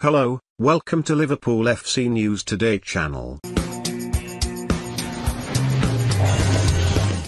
Hello, welcome to Liverpool FC News Today channel.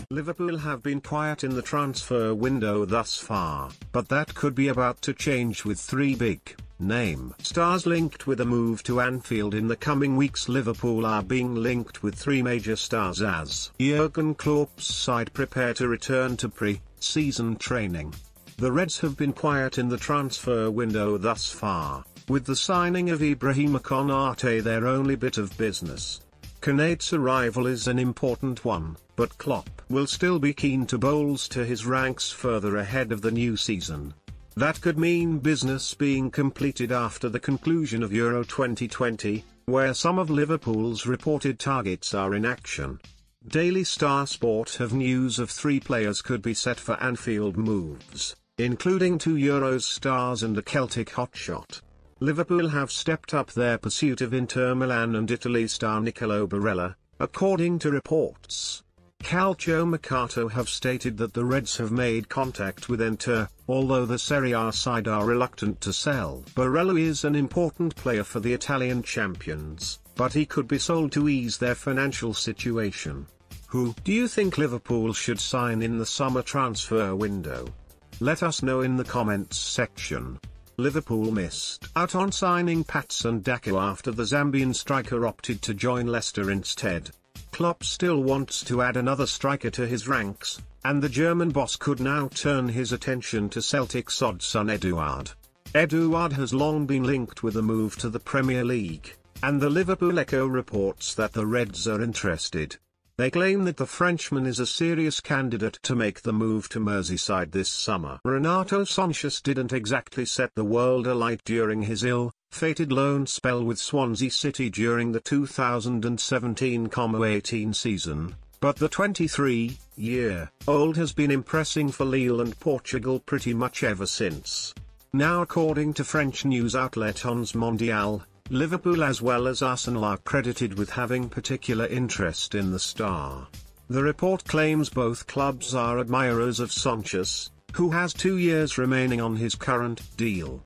Liverpool have been quiet in the transfer window thus far, but that could be about to change with three big-name stars linked with a move to Anfield in the coming weeks. Liverpool are being linked with three major stars as Jurgen Klopp's side prepare to return to pre-season training. The Reds have been quiet in the transfer window thus far, with the signing of Ibrahima Konate their only bit of business. Konate's arrival is an important one, but Klopp will still be keen to bolster his ranks further ahead of the new season. That could mean business being completed after the conclusion of Euro 2020, where some of Liverpool's reported targets are in action. Daily Star Sport have news of three players could be set for Anfield moves, including two Euros stars and a Celtic hotshot. Liverpool have stepped up their pursuit of Inter Milan and Italy star Nicolo Barella, according to reports. Calcio Mercato have stated that the Reds have made contact with Inter, although the Serie A side are reluctant to sell. Barella is an important player for the Italian champions, but he could be sold to ease their financial situation. Who do you think Liverpool should sign in the summer transfer window? Let us know in the comments section. Liverpool missed out on signing Patson Daka after the Zambian striker opted to join Leicester instead. Klopp still wants to add another striker to his ranks, and the German boss could now turn his attention to Celtic's Odsonne Edouard. Edouard has long been linked with a move to the Premier League, and the Liverpool Echo reports that the Reds are interested. They claim that the Frenchman is a serious candidate to make the move to Merseyside this summer. Renato Sanches didn't exactly set the world alight during his ill-fated loan spell with Swansea City during the 2017-18 season, but the 23-year-old has been impressing for Lille and Portugal pretty much ever since. Now, according to French news outlet Onze Mondial, Liverpool as well as Arsenal are credited with having particular interest in the star. The report claims both clubs are admirers of Sanches, who has 2 years remaining on his current deal.